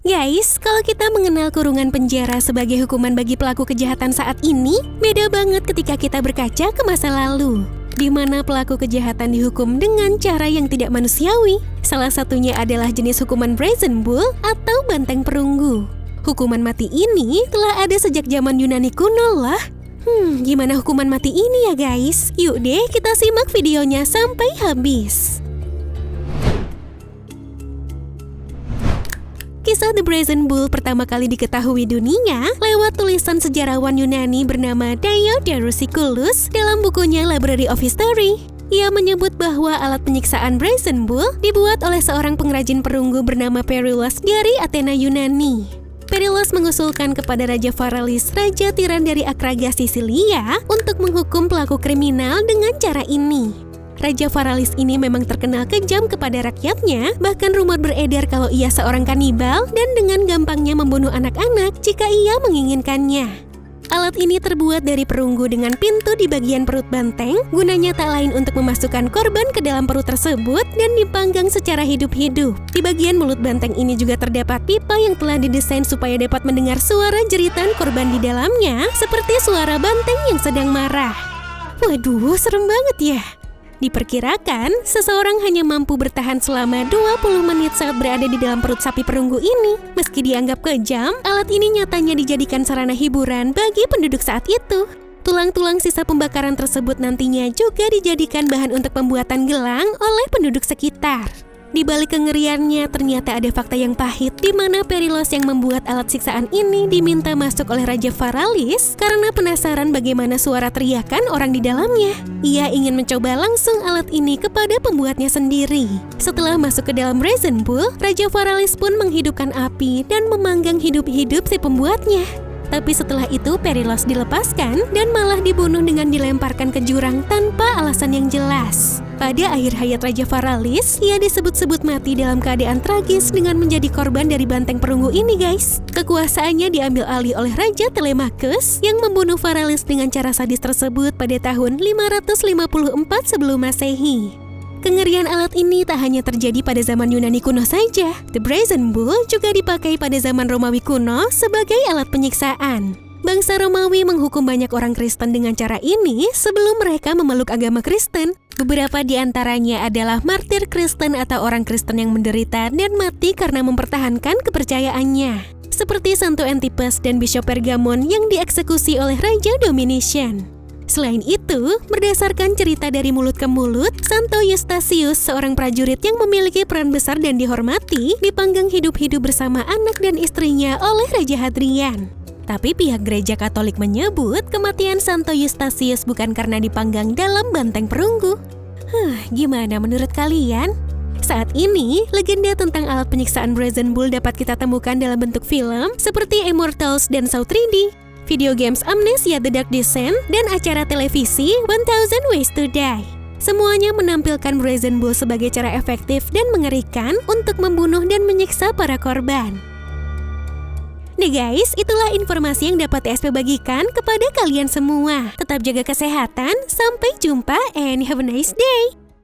Guys, kalau kita mengenal kurungan penjara sebagai hukuman bagi pelaku kejahatan saat ini, beda banget ketika kita berkaca ke masa lalu, di mana pelaku kejahatan dihukum dengan cara yang tidak manusiawi. Salah satunya adalah jenis hukuman brazen bull atau banteng perunggu. Hukuman mati ini telah ada sejak zaman Yunani kuno lah. Gimana hukuman mati ini ya guys? Yuk deh kita simak videonya sampai habis. Kisah The Brazen Bull pertama kali diketahui dunia lewat tulisan sejarawan Yunani bernama Diodorus Siculus dalam bukunya Library of History. Ia menyebut bahwa alat penyiksaan Brazen Bull dibuat oleh seorang pengrajin perunggu bernama Perillus dari Athena, Yunani. Perillus mengusulkan kepada Raja Varalis, raja tiran dari Akraga Sisilia, untuk menghukum pelaku kriminal dengan cara ini. Raja Varalis ini memang terkenal kejam kepada rakyatnya, bahkan rumor beredar kalau ia seorang kanibal dan dengan gampangnya membunuh anak-anak jika ia menginginkannya. Alat ini terbuat dari perunggu dengan pintu di bagian perut banteng, gunanya tak lain untuk memasukkan korban ke dalam perut tersebut dan dipanggang secara hidup-hidup. Di bagian mulut banteng ini juga terdapat pipa yang telah didesain supaya dapat mendengar suara jeritan korban di dalamnya, seperti suara banteng yang sedang marah. Waduh, serem banget ya! Diperkirakan, seseorang hanya mampu bertahan selama 20 menit saat berada di dalam perut sapi perunggu ini. Meski dianggap kejam, alat ini nyatanya dijadikan sarana hiburan bagi penduduk saat itu. Tulang-tulang sisa pembakaran tersebut nantinya juga dijadikan bahan untuk pembuatan gelang oleh penduduk sekitar. Di balik kengeriannya, ternyata ada fakta yang pahit di mana Perillus yang membuat alat siksaan ini diminta masuk oleh Raja Varalis karena penasaran bagaimana suara teriakan orang di dalamnya. Ia ingin mencoba langsung alat ini kepada pembuatnya sendiri. Setelah masuk ke dalam Brazen Bull, Raja Varalis pun menghidupkan api dan memanggang hidup-hidup si pembuatnya. Tapi setelah itu Perillus dilepaskan dan malah dibunuh dengan dilemparkan ke jurang tanpa alasan yang jelas. Pada akhir hayat Raja Varalis, ia disebut-sebut mati dalam keadaan tragis dengan menjadi korban dari banteng perunggu ini guys. Kekuasaannya diambil alih oleh Raja Telemachus yang membunuh Varalis dengan cara sadis tersebut pada tahun 554 sebelum Masehi. Kengerian alat ini tak hanya terjadi pada zaman Yunani kuno saja. The Brazen Bull juga dipakai pada zaman Romawi kuno sebagai alat penyiksaan. Bangsa Romawi menghukum banyak orang Kristen dengan cara ini sebelum mereka memeluk agama Kristen. Beberapa di antaranya adalah martir Kristen atau orang Kristen yang menderita dan mati karena mempertahankan kepercayaannya. Seperti Santo Antipes dan Bishop Pergamon yang dieksekusi oleh Raja Domitian. Selain itu, berdasarkan cerita dari mulut ke mulut, Santo Eustachius, seorang prajurit yang memiliki peran besar dan dihormati, dipanggang hidup-hidup bersama anak dan istrinya oleh Raja Hadrian. Tapi pihak gereja Katolik menyebut kematian Santo Eustachius bukan karena dipanggang dalam banteng perunggu. Gimana menurut kalian? Saat ini, legenda tentang alat penyiksaan Brazen Bull dapat kita temukan dalam bentuk film seperti Immortals dan Saw 3D. Video games Amnesia The Dark Descent, dan acara televisi 1000 Ways to Die. Semuanya menampilkan Brazen Bull sebagai cara efektif dan mengerikan untuk membunuh dan menyiksa para korban. Nah guys, itulah informasi yang dapat TSP bagikan kepada kalian semua. Tetap jaga kesehatan, sampai jumpa and have a nice day!